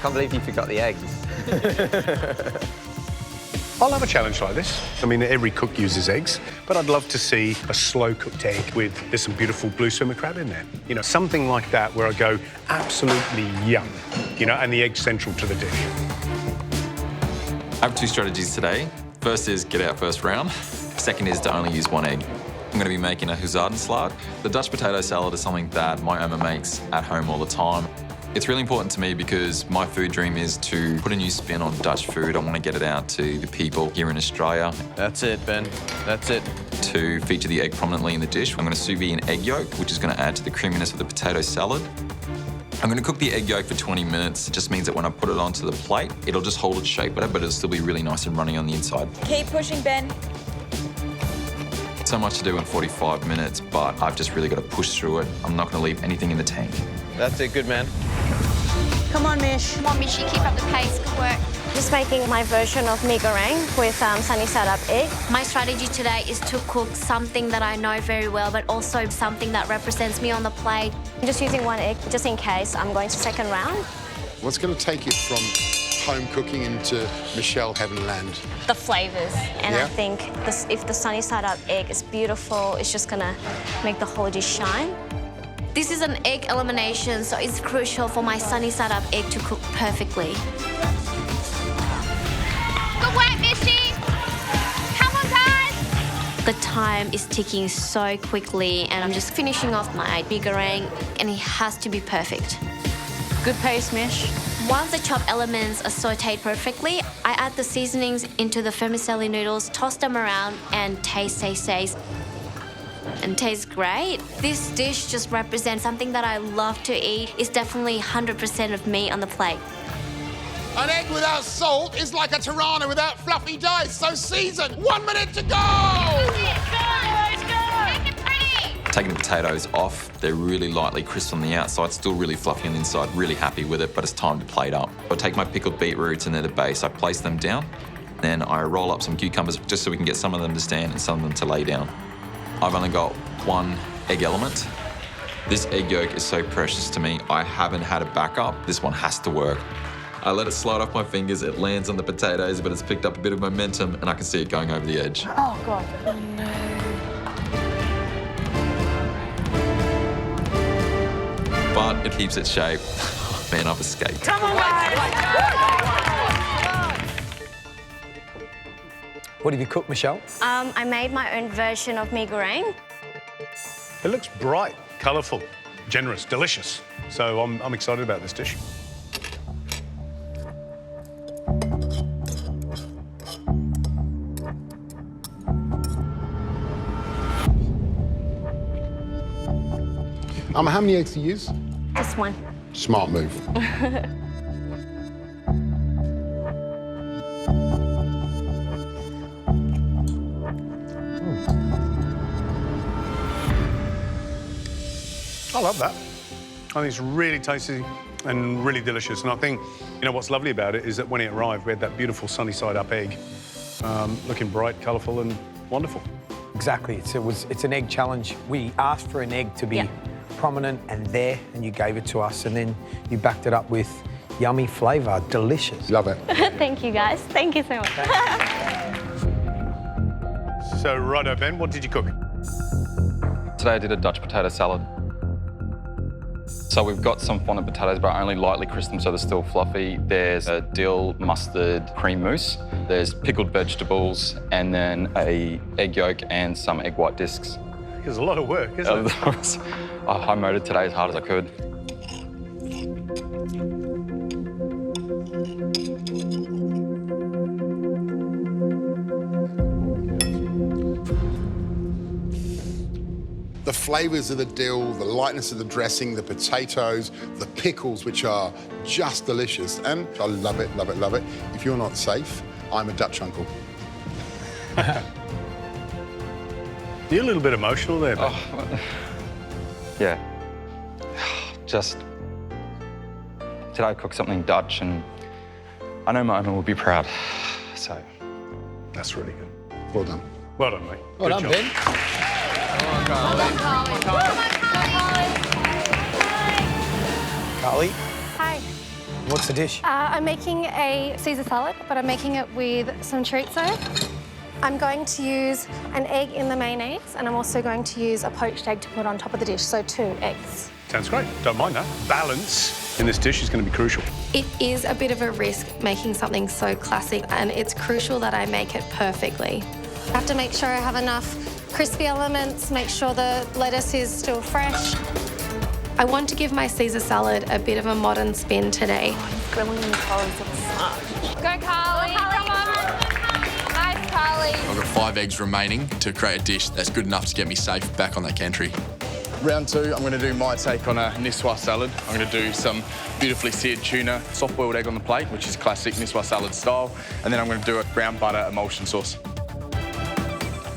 Can't believe you forgot the eggs. I'll have a challenge like this. I mean, every cook uses eggs, but I'd love to see a slow-cooked egg with there's some beautiful blue swimmer crab in there. You know, something like that where I go absolutely yum, you know, and the egg's central to the dish. I have two strategies today. First is get out first round. Second is to only use one egg. I'm going to be making a huzarensalade. The Dutch potato salad is something that my Oma makes at home all the time. It's really important to me because my food dream is to put a new spin on Dutch food. I want to get it out to the people here in Australia. That's it, Ben. That's it. To feature the egg prominently in the dish, I'm going to sous vide an egg yolk, which is going to add to the creaminess of the potato salad. I'm going to cook the egg yolk for 20 minutes. It just means that when I put it onto the plate, it'll just hold its shape better, but it'll still be really nice and runny on the inside. Keep pushing, Ben. So much to do in 45 minutes, but I've just really got to push through it. I'm not going to leave anything in the tank. That's it, good man. Come on, Mish. Come on, Mishy, keep up the pace. Good work. Just making my version of mee goreng with sunny side up egg. My strategy today is to cook something that I know very well, but also something that represents me on the plate. I'm just using one egg, just in case I'm going to second round. What's going to take it from home cooking into Michelle Heaven Land? The flavours, and Yeah. I think if the sunny side up egg is beautiful, it's just gonna make the whole dish shine. This is an egg elimination, so it's crucial for my sunny side up egg to cook perfectly. Good work, Mishy! Come on, guys! The time is ticking so quickly, and I'm just finishing off my mee goreng, and it has to be perfect. Good pace, Mish. Once the chopped elements are sautéed perfectly, I add the seasonings into the vermicelli noodles, toss them around, and taste. And tastes great. This dish just represents something that I love to eat. It's definitely 100% of me on the plate. An egg without salt is like a Tirana without fluffy dice, so season. 1 minute to go! Taking the potatoes off, they're really lightly crisp on the outside, still really fluffy on the inside, really happy with it, but it's time to plate up. I take my pickled beetroots and they're the base, I place them down, then I roll up some cucumbers just so we can get some of them to stand and some of them to lay down. I've only got one egg element. This egg yolk is so precious to me, I haven't had a backup. This one has to work. I let it slide off my fingers, it lands on the potatoes, but it's picked up a bit of momentum and I can see it going over the edge. Oh, God. Oh, no. But it keeps its shape. Man, I've escaped. Come on, guys! What have you cooked, Michelle? I made my own version of mee goreng. It looks bright, colourful, generous, delicious. So I'm excited about this dish. How many eggs do you use? Just one. Smart move. I love that. I think it's really tasty and really delicious. And I think, you know, what's lovely about it is that when it arrived, we had that beautiful sunny side up egg, looking bright, colourful and wonderful. Exactly. It's an egg challenge. We asked for an egg to be prominent and there, and you gave it to us, and then you backed it up with yummy flavour. Delicious. Love it. Thank you, guys. Thank you so much. So, righto, Ben, what did you cook? Today I did a Dutch potato salad. So we've got some fondant potatoes, but I only lightly crisp them so they're still fluffy. There's a dill mustard cream mousse. There's pickled vegetables, and then a egg yolk and some egg white discs. There's a lot of work, isn't it? I made it today as hard as I could. The flavours of the dill, the lightness of the dressing, the potatoes, the pickles, which are just delicious. And I love it, love it, love it. If you're not safe, I'm a Dutch uncle. You're a little bit emotional there, but... Yeah. Just today I cooked something Dutch, and I know my owner will be proud. So that's really good. Well done. Well done, mate. Well done, Ben. Carly, Hi. what's the dish? I'm making a Caesar salad, but I'm making it with some chorizo. I'm going to use an egg in the mayonnaise, and I'm also going to use a poached egg to put on top of the dish, so 2 eggs. Sounds great. Don't mind that. Balance in this dish is going to be crucial. It is a bit of a risk making something so classic, and it's crucial that I make it perfectly. I have to make sure I have enough crispy elements, make sure the lettuce is still fresh. I want to give my Caesar salad a bit of a modern spin today. Go, Carly. Come on. Nice, Carly. I've got 5 eggs remaining to create a dish that's good enough to get me safe back on that gantry. Round 2, I'm going to do my take on a Niçoise salad. I'm going to do some beautifully seared tuna, soft-boiled egg on the plate, which is classic Niçoise salad style, and then I'm going to do a brown butter emulsion sauce.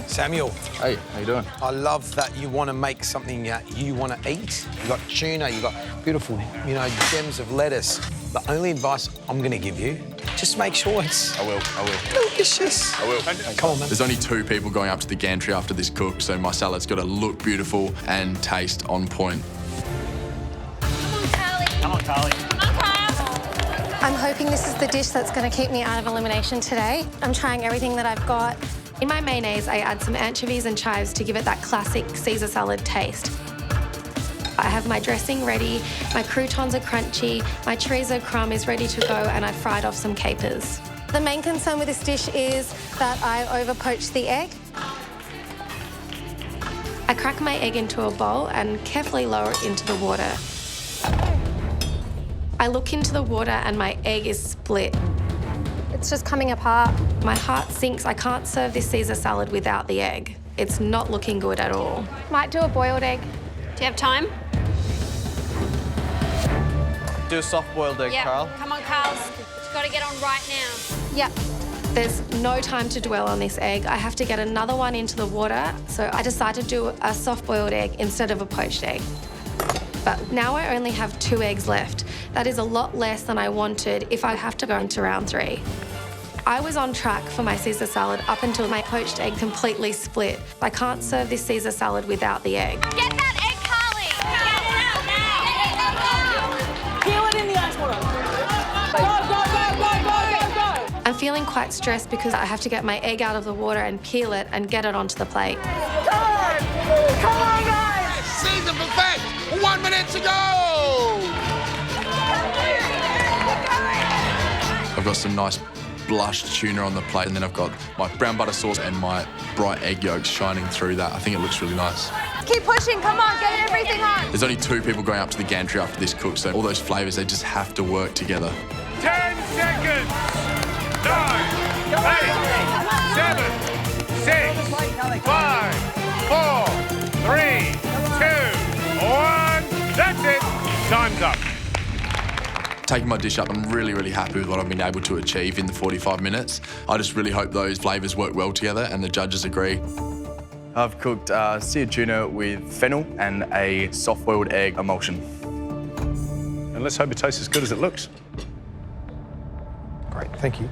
Samuel. Hey, how you doing? I love that you want to make something you want to eat. You've got tuna, you've got beautiful, gems of lettuce. The only advice I'm going to give you, just make sure it's... I will. delicious. I will. Come on, man. There's only 2 people going up to the gantry after this cook, so my salad's got to look beautiful and taste on point. Come on, Carly. I'm hoping this is the dish that's going to keep me out of elimination today. I'm trying everything that I've got. In my mayonnaise, I add some anchovies and chives to give it that classic Caesar salad taste. I have my dressing ready, my croutons are crunchy, my chorizo crumb is ready to go, and I've fried off some capers. The main concern with this dish is that I over-poached the egg. I crack my egg into a bowl and carefully lower it into the water. I look into the water and my egg is split. It's just coming apart. My heart sinks. I can't serve this Caesar salad without the egg. It's not looking good at all. Might do a boiled egg. Do you have time? Do a soft-boiled egg, Carl. Come on, Carl. It's got to get on right now. Yep. There's no time to dwell on this egg. I have to get another one into the water, so I decided to do a soft-boiled egg instead of a poached egg. But now I only have 2 eggs left. That is a lot less than I wanted if I have to go into round 3. I was on track for my Caesar salad up until my poached egg completely split. I can't serve this Caesar salad without the egg. Get that egg, Carly! Peel it in the ice water. Go. I'm feeling quite stressed because I have to get my egg out of the water and peel it and get it onto the plate. Come on, guys! Season perfect! 1 minute to go! I've got some nice blushed tuna on the plate, and then I've got my brown butter sauce and my bright egg yolks shining through that. I think it looks really nice. Keep pushing, come on, get everything on. There's only 2 people going up to the gantry after this cook, so all those flavours, they just have to work together. 10 seconds! 9, 8, 7, 6, 5, 4, 3, 2, 1. That's it. Time's up. Taking my dish up, I'm really, really happy with what I've been able to achieve in the 45 minutes. I just really hope those flavours work well together and the judges agree. I've cooked seared tuna with fennel and a soft-boiled egg emulsion. And let's hope it tastes as good as it looks. Great, thank you.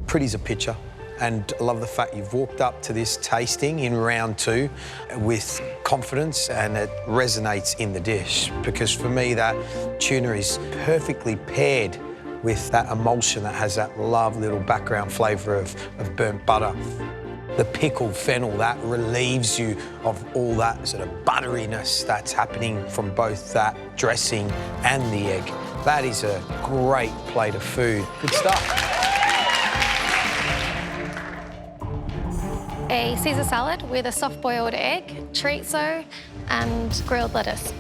Pretty's a picture, and I love the fact you've walked up to this tasting in round 2 with confidence, and it resonates in the dish, because for me that tuna is perfectly paired with that emulsion that has that lovely little background flavour of burnt butter. The pickled fennel, that relieves you of all that sort of butteriness that's happening from both that dressing and the egg. That is a great plate of food. Good stuff. A Caesar salad with a soft-boiled egg, chorizo, and grilled lettuce.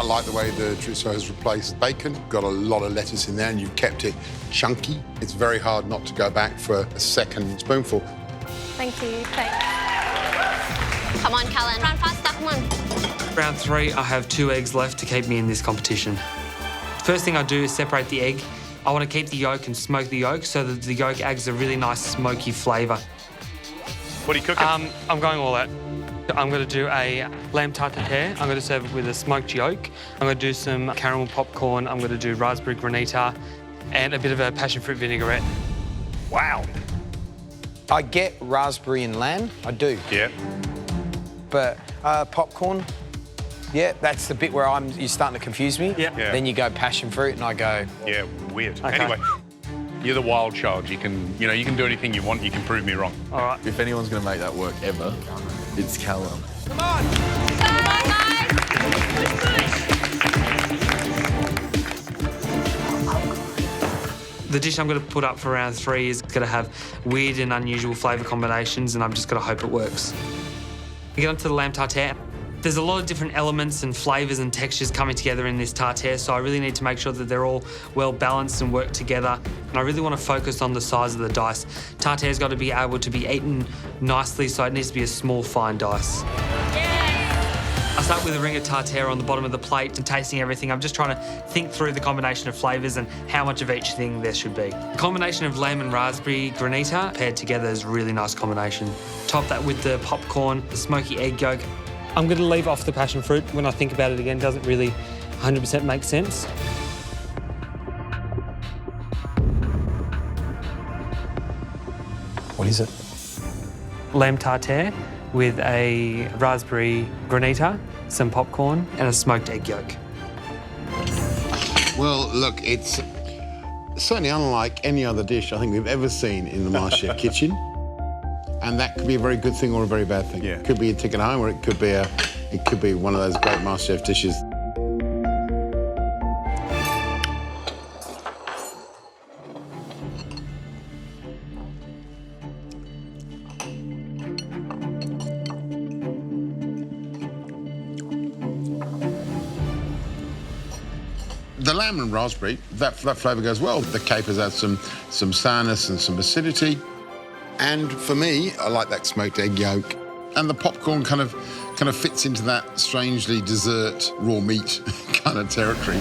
I like the way the chorizo has replaced bacon. Got a lot of lettuce in there and you've kept it chunky. It's very hard not to go back for a second spoonful. Thank you. Thanks. Come on, Callan. Run faster, come on. Round 3, I have 2 eggs left to keep me in this competition. First thing I do is separate the egg. I want to keep the yolk and smoke the yolk so that the yolk adds a really nice smoky flavour. What are you cooking? I'm going all out. I'm going to do a lamb tartare. I'm going to serve it with a smoked yolk. I'm going to do some caramel popcorn. I'm going to do raspberry granita and a bit of a passion fruit vinaigrette. Wow. I get raspberry and lamb, I do. Yeah. But popcorn, yeah, that's the bit where you're starting to confuse me. Yeah. Then you go passion fruit and I go... Yeah, weird. Okay. Anyway, you're the wild child. You can do anything you want. You can prove me wrong. All right. If anyone's going to make that work ever, it's Callum. Come on, guys. The dish I'm going to put up for round 3 is going to have weird and unusual flavour combinations, and I'm just going to hope it works. We get onto the lamb tartare. There's a lot of different elements and flavours and textures coming together in this tartare, so I really need to make sure that they're all well balanced and work together. And I really want to focus on the size of the dice. Tartare's got to be able to be eaten nicely, so it needs to be a small, fine dice. I start with a ring of tartare on the bottom of the plate and tasting everything. I'm just trying to think through the combination of flavours and how much of each thing there should be. The combination of lamb and raspberry granita paired together is a really nice combination. Top that with the popcorn, the smoky egg yolk. I'm going to leave off the passion fruit. When I think about it again, it doesn't really 100% make sense. What is it? Lamb tartare with a raspberry granita, some popcorn and a smoked egg yolk. Well, look, it's certainly unlike any other dish I think we've ever seen in the MasterChef kitchen. And that could be a very good thing or a very bad thing. Yeah. It could be a ticket home, or it could be one of those great MasterChef dishes. The lamb and raspberry, that flavour goes well. The capers add some sourness and some acidity. And for me, I like that smoked egg yolk. And the popcorn kind of fits into that strangely dessert, raw meat kind of territory.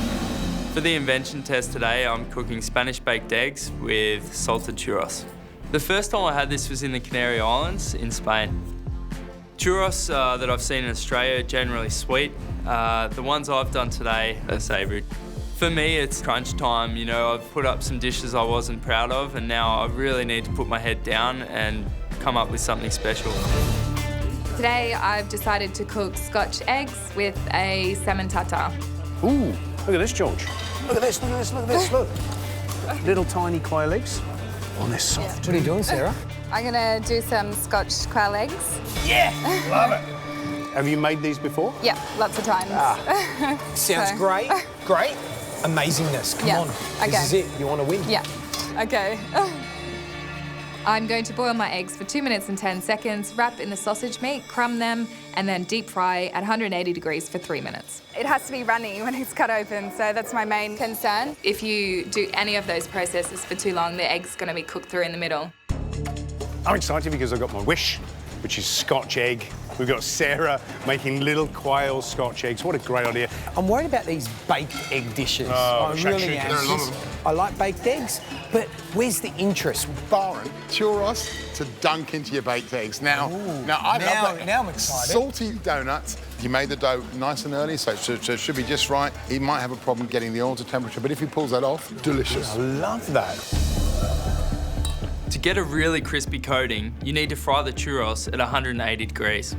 For the invention test today, I'm cooking Spanish baked eggs with salted churros. The first time I had this was in the Canary Islands in Spain. Churros that I've seen in Australia are generally sweet. The ones I've done today are savoury. For me, it's crunch time. You know, I've put up some dishes I wasn't proud of, and now I really need to put my head down and come up with something special. Today, I've decided to cook scotched eggs with a salmon tartare. Ooh, look at this, George. Look at this, look at this, look at this, look. Little tiny quail eggs. Oh, they're soft. What are you doing, Sarah? I'm gonna do some scotched quail eggs. Yeah, love it. Have you made these before? Yeah, lots of times. Sounds great. Great. Amazingness. Come on. Okay. This is it. You want to win. Yeah. Okay. I'm going to boil my eggs for 2 minutes and 10 seconds, wrap in the sausage meat, crumb them, and then deep fry at 180 degrees for 3 minutes. It has to be runny when it's cut open, so that's my main concern. If you do any of those processes for too long, the egg's going to be cooked through in the middle. I'm excited because I've got my wish, which is Scotch egg. We've got Sarah making little quail Scotch eggs. What a great idea. I'm worried about these baked egg dishes. Oh, I really am. There are a lot of them. I like baked eggs, but where's the interest? Barring churros to dunk into your baked eggs. Now I love that. Now I'm excited. Salty donuts. You made the dough nice and early, so it should be just right. He might have a problem getting the oil to temperature, but if he pulls that off, delicious. I love that. To get a really crispy coating, you need to fry the churros at 180 degrees.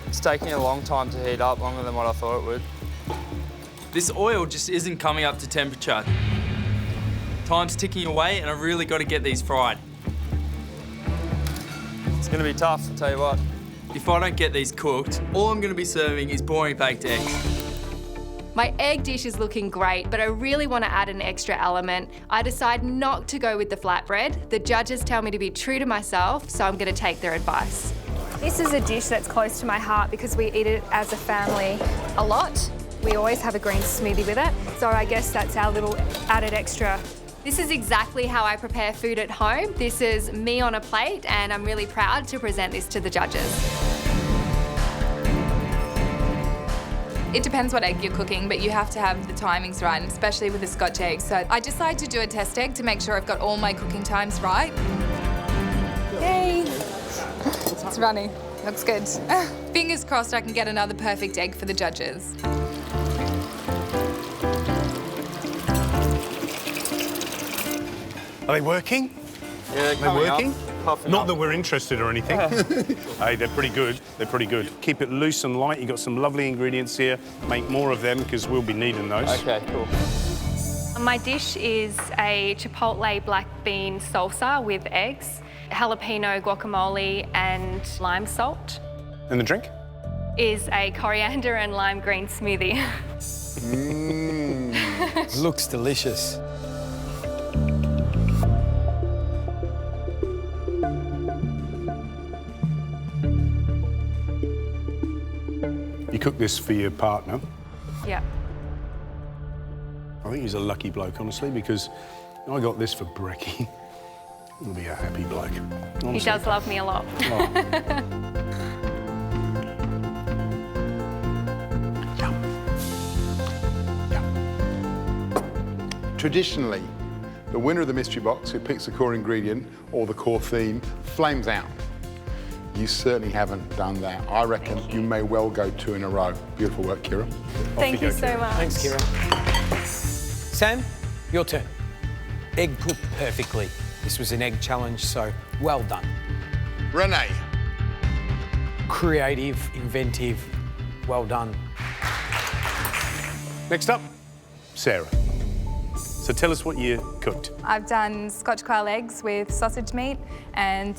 It's taking a long time to heat up, longer than what I thought it would. This oil just isn't coming up to temperature. Time's ticking away and I've really got to get these fried. It's going to be tough, I'll tell you what. If I don't get these cooked, all I'm going to be serving is boring baked eggs. My egg dish is looking great, but I really want to add an extra element. I decide not to go with the flatbread. The judges tell me to be true to myself, so I'm going to take their advice. This is a dish that's close to my heart because we eat it as a family a lot. We always have a green smoothie with it, so I guess that's our little added extra. This is exactly how I prepare food at home. This is me on a plate, and I'm really proud to present this to the judges. It depends what egg you're cooking, but you have to have the timings right, and especially with the Scotch egg. So I decided to do a test egg to make sure I've got all my cooking times right. Yay! It's runny. Looks good. Fingers crossed I can get another perfect egg for the judges. Are they working? Yeah, they're working. Puffing Not up. that we're interested or anything. Hey, they're pretty good. They're pretty good. Keep it loose and light. You've got some lovely ingredients here. Make more of them because we'll be needing those. Okay, cool. My dish is a chipotle black bean salsa with eggs, jalapeno guacamole and lime salt. And the drink? Is a coriander and lime green smoothie. Looks delicious. You cook this for your partner. Yeah. I think he's a lucky bloke, honestly, because I got this for Brecky. He'll be a happy bloke. Honestly. He does love me a lot. Traditionally, the winner of the mystery box, who picks the core ingredient or the core theme, flames out. You certainly haven't done that. I reckon you may well go 2 in a row. Beautiful work, Kira. Thank you so much. Thanks, Kira. Sam, your turn. Egg cooked perfectly. This was an egg challenge, so well done. Renee. Creative, inventive, well done. Next up, Sarah. So tell us what you cooked. I've done Scotch quail eggs with sausage meat and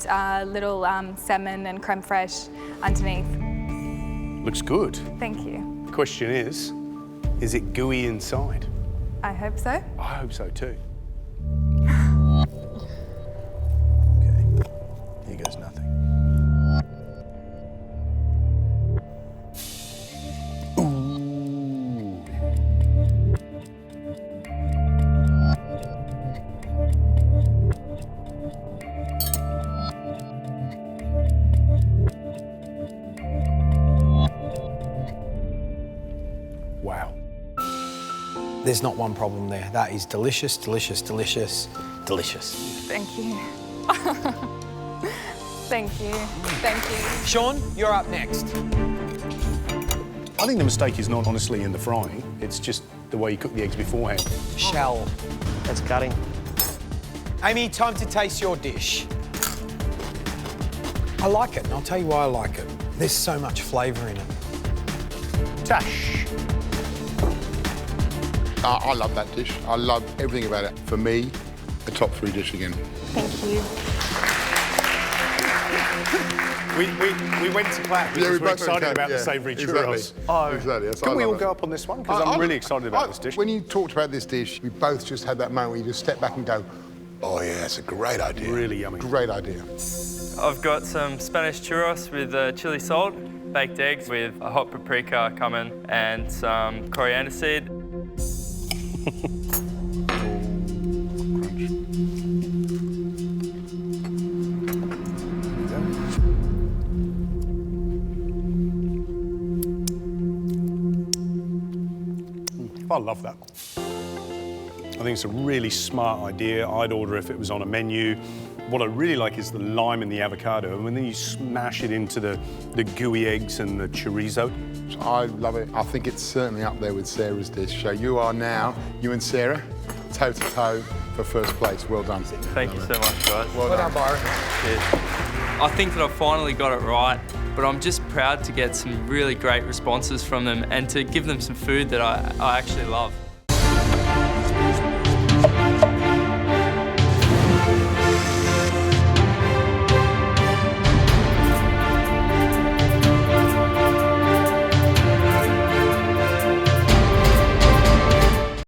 little salmon and creme fraiche underneath. Looks good. Thank you. The question is it gooey inside? I hope so. I hope so too. Here goes nothing. Wow. There's not one problem there. That is delicious, delicious, delicious, delicious. Thank you. Thank you. Thank you. Sean, you're up next. I think the mistake is not honestly in the frying. It's just the way you cook the eggs beforehand. Shell. That's cutting. Amy, time to taste your dish. I like it, and I'll tell you why I like it. There's so much flavour in it. Tash. I love that dish. I love everything about it. For me, a top 3 dish again. Thank you. We went to clap because we were excited about the savoury churros. Exactly. Can we all go up on this one? Because I'm really excited about this dish. When you talked about this dish, we both just had that moment where you just step back and go, oh yeah, that's a great idea. Really yummy. Great idea. I've got some Spanish churros with chili salt, baked eggs with a hot paprika cumin and some coriander seed. I love that. I think it's a really smart idea. I'd order if it was on a menu. What I really like is the lime and the avocado, and then you smash it into the gooey eggs and the chorizo. I love it. I think it's certainly up there with Sarah's dish. So you are now, you and Sarah, toe-to-toe for first place. Well done. Thank you so much, guys. Well done, Byron. Cheers. I think that I've finally got it right, but I'm just proud to get some really great responses from them and to give them some food that I actually love.